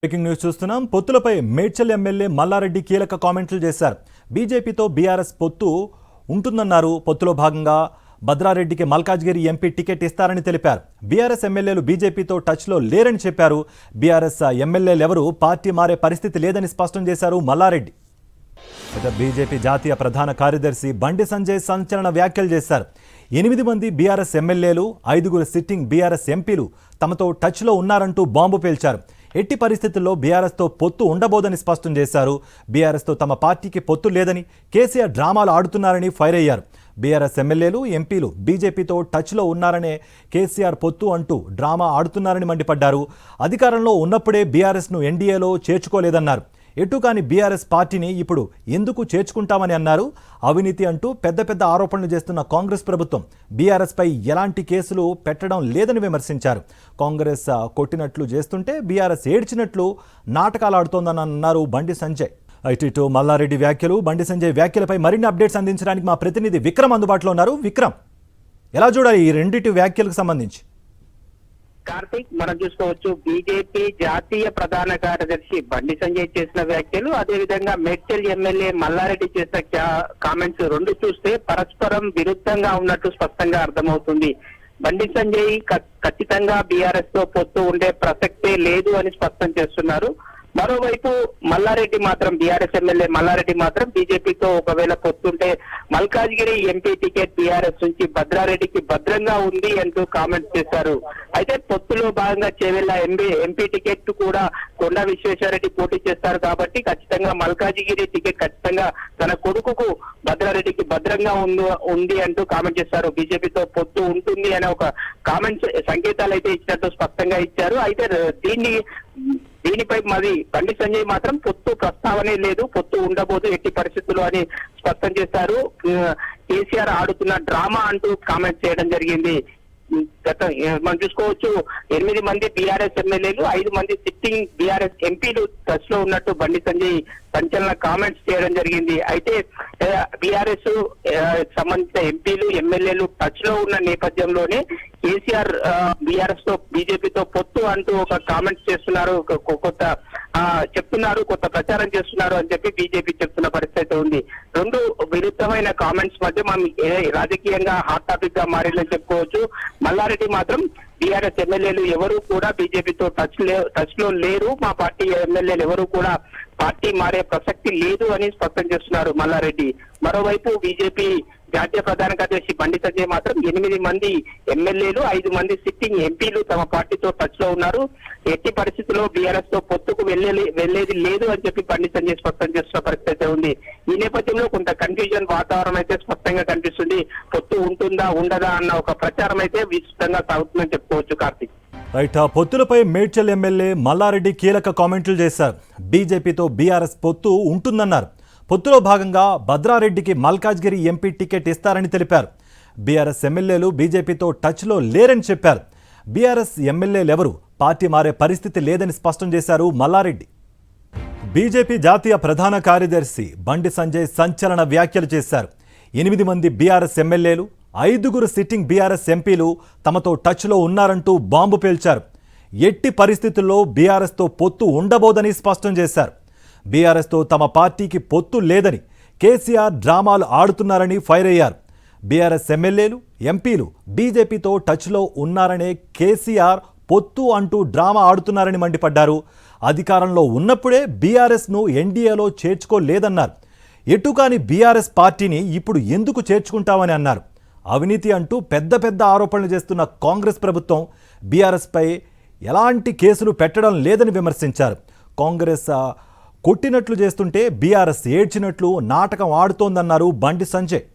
Breaking news చూస్తున్నాం. పొత్తులపై Medchal MLA Mallareddy కీలక కామెంట్లు చేశారు. బీజేపీతో బీఆర్ఎస్ పొత్తు ఉంటుందన్నారు. పొత్తులో భాగంగా భద్రారెడ్డికి మల్కాజ్గిరి ఎంపీ టికెట్ ఇస్తారని తెలిపారు. బీఆర్ఎస్ ఎమ్మెల్యేలు బీజేపీతో టచ్లో లేరని చెప్పారు. బీఆర్ఎస్ ఎమ్మెల్యేలెవరూ పార్టీ మారే పరిస్థితి లేదని స్పష్టం చేశారు మల్లారెడ్డి. బీజేపీ జాతీయ ప్రధాన కార్యదర్శి బండి సంజయ్ సంచలన వ్యాఖ్యలు చేశారు. 8 మంది బీఆర్ఎస్ ఎమ్మెల్యేలు, 5 సిట్టింగ్ బీఆర్ఎస్ ఎంపీలు తమతో టచ్లో ఉన్నారంటూ బాంబు పేల్చారు. ఎట్టి పరిస్థితుల్లో బీఆర్ఎస్తో పొత్తు ఉండబోదని స్పష్టం చేశారు. బీఆర్ఎస్తో తమ పార్టీకి పొత్తు లేదని, కేసీఆర్ డ్రామాలు ఆడుతున్నారని ఫైర్ అయ్యారు. బీఆర్ఎస్ ఎమ్మెల్యేలు, ఎంపీలు బీజేపీతో టచ్లో ఉన్నారనే కేసీఆర్ పొత్తు అంటూ డ్రామా ఆడుతున్నారని మండిపడ్డారు. అధికారంలో ఉన్నప్పుడే బీఆర్ఎస్ను ఎన్డీఏలో చేర్చుకోలేదన్నారు. ఎటు కాని బీఆర్ఎస్ పార్టీని ఇప్పుడు ఎందుకు చేర్చుకుంటామని అన్నారు. అవినీతి అంటూ పెద్ద పెద్ద ఆరోపణలు చేస్తున్న కాంగ్రెస్ ప్రభుత్వం బీఆర్ఎస్పై ఎలాంటి కేసులు పెట్టడం లేదని విమర్శించారు. కాంగ్రెస్ కొట్టినట్లు చేస్తుంటే బీఆర్ఎస్ ఏడ్చినట్లు నాటకాలు ఆడుతోందని అన్నారు బండి సంజయ్. ఇటు మల్లారెడ్డి వ్యాఖ్యలు, బండి సంజయ్ వ్యాఖ్యలపై మరిన్ని అప్డేట్స్ అందించడానికి మా ప్రతినిధి విక్రమ్ అందుబాటులో ఉన్నారు. విక్రమ్, ఎలా చూడాలి ఈ రెండింటి వ్యాఖ్యలకు సంబంధించి? కార్తీక్, మనం చూసుకోవచ్చు బీజేపీ జాతీయ ప్రధాన కార్యదర్శి బండి సంజయ్ చేసిన వ్యాఖ్యలు, అదేవిధంగా మేడ్చల్ ఎమ్మెల్యే మల్లారెడ్డి చేసిన కామెంట్స్ రెండు చూస్తే పరస్పరం విరుద్ధంగా ఉన్నట్టు స్పష్టంగా అర్థమవుతుంది. బండి సంజయ్ ఖచ్చితంగా బీఆర్ఎస్ తో పొత్తు ఉండే ప్రసక్తే లేదు అని స్పష్టం చేస్తున్నారు. మరోవైపు మల్లారెడ్డి మాత్రం, బీఆర్ఎస్ ఎమ్మెల్యే మల్లారెడ్డి మాత్రం బీజేపీతో ఒకవేళ పొత్తుంటే మల్కాజ్గిరి ఎంపీ టికెట్ బీఆర్ఎస్ నుంచి భద్రారెడ్డికి భద్రంగా ఉంది అంటూ కామెంట్స్ చేశారు. అయితే పొత్తులో భాగంగా చేవెళ్ల ఎంపీ టికెట్ కూడా కొండా విశ్వేశ్వరరెడ్డి పోటీ చేస్తారు కాబట్టి ఖచ్చితంగా మల్కాజ్గిరి టికెట్ ఖచ్చితంగా తన కొడుకుకు భద్రారెడ్డికి భద్రంగా ఉంది అంటూ కామెంట్ చేశారు. బీజేపీతో పొత్తు ఉంటుంది అనే ఒక కామెంట్స్ సంకేతాలు అయితే ఇచ్చినట్టు స్పష్టంగా ఇచ్చారు. అయితే దీనిపై మరి బండి సంజయ్ మాత్రం పొత్తు ప్రస్తావనే లేదు, పొత్తు ఉండబోదు ఎట్టి పరిస్థితుల్లో అని స్పష్టం చేశారు. కేసీఆర్ ఆడుతున్న డ్రామా అంటూ కామెంట్ చేయడం జరిగింది. మనం చూసుకోవచ్చు 8 మంది బీఆర్ఎస్ ఎమ్మెల్యేలు, 5 మంది సిట్టింగ్ బీఆర్ఎస్ ఎంపీలు టచ్ లో ఉన్నట్టు బండి సంజయ్ సంచలన కామెంట్స్ చేయడం జరిగింది. అయితే బీఆర్ఎస్ సంబంధించిన ఎంపీలు, ఎమ్మెల్యేలు టచ్ లో ఉన్న నేపథ్యంలోనే కేసీఆర్ బీఆర్ఎస్ తో బీజేపీతో పొత్తు అంటూ ఒక కామెంట్స్ చేస్తున్నారు, కొత్త ప్రచారం చేస్తున్నారు అని చెప్పి బీజేపీ చెప్తున్న పరిస్థితి ఉంది. రెండు విరుద్ధమైన కామెంట్స్ మధ్య మనం రాజకీయంగా హాట్ టాపిక్ గా మారిందని చెప్పుకోవచ్చు. మల్లారెడ్డి మాత్రం బీఆర్ఎస్ ఎమ్మెల్యేలు ఎవరు కూడా బీజేపీతో టచ్ లో లేరు, మా పార్టీ ఎమ్మెల్యేలు ఎవరు కూడా పార్టీ మారే ప్రసక్తి లేదు అని స్పష్టం చేస్తున్నారు మల్లారెడ్డి. మరోవైపు బీజేపీ జాతీయ ప్రధాన కార్యదర్శి బండి సంజయ్ మాత్రం 8 మంది ఎమ్మెల్యేలు, 5 మంది సిట్టింగ్ ఎంపీలు తమ పార్టీతో టచ్ లో ఉన్నారు, ఎట్టి పరిస్థితుల్లో బీఆర్ఎస్ తో పొత్తుకు వెళ్లేది లేదు అని చెప్పి బండి సంజయ్ స్పష్టం చేస్తున్న పరిస్థితి ఉంది. ఈ నేపథ్యంలో కొంత కన్ఫ్యూజన్ వాతావరణం అయితే స్పష్టంగా కనిపిస్తుంది. పొత్తు ఉంటుందా ఉండదా అన్న ఒక ప్రచారం అయితే విస్తృతంగా సాగుతుందని చెప్పుకోవచ్చు. కార్తీక్, రైట్. పొత్తులపై మేడ్చల్ ఎమ్మెల్యే మల్లారెడ్డి కీలక కామెంట్లు చేశారు. బీజేపీతో బీఆర్ఎస్ పొత్తు ఉంటుందన్నారు. పొత్తులో భాగంగా భద్రారెడ్డికి మల్కాజ్గిరి ఎంపీ టికెట్ ఇస్తారని తెలిపారు. బీఆర్ఎస్ ఎమ్మెల్యేలు బీజేపీతో టచ్లో లేరని చెప్పారు. బీఆర్ఎస్ ఎమ్మెల్యేలెవరూ పార్టీ మారే పరిస్థితి లేదని స్పష్టం చేశారు మల్లారెడ్డి. బీజేపీ జాతీయ ప్రధాన కార్యదర్శి బండి సంజయ్ సంచలన వ్యాఖ్యలు చేశారు. 8 మంది బీఆర్ఎస్ ఎమ్మెల్యేలు, 5 సిట్టింగ్ బీఆర్ఎస్ ఎంపీలు తమతో టచ్లో ఉన్నారంటూ బాంబు పేల్చారు. ఎట్టి పరిస్థితుల్లో బీఆర్ఎస్తో పొత్తు ఉండబోదని స్పష్టం చేశారు. బీఆర్ఎస్తో తమ పార్టీకి పొత్తు లేదని, కేసీఆర్ డ్రామాలు ఆడుతున్నారని ఫైర్ అయ్యారు. బీఆర్ఎస్ ఎమ్మెల్యేలు, ఎంపీలు బీజేపీతో టచ్లో ఉన్నారనే కేసీఆర్ పొత్తు అంటూ డ్రామా ఆడుతున్నారని మండిపడ్డారు. అధికారంలో ఉన్నప్పుడే బీఆర్ఎస్ను ఎన్డీఏలో చేర్చుకోలేదన్నారు. ఎటు కాని బీఆర్ఎస్ పార్టీని ఇప్పుడు ఎందుకు చేర్చుకుంటామని అన్నారు. అవినీతి అంటూ పెద్ద పెద్ద ఆరోపణలు చేస్తున్న కాంగ్రెస్ ప్రభుత్వం బీఆర్ఎస్పై ఎలాంటి కేసులు పెట్టడం లేదని విమర్శించారు. కాంగ్రెస్ కొట్టినట్లు చేస్తుంటే బీఆర్ఎస్ ఏడ్చినట్లు నాటకం ఆడుతోందన్నారు బండి సంజయ్.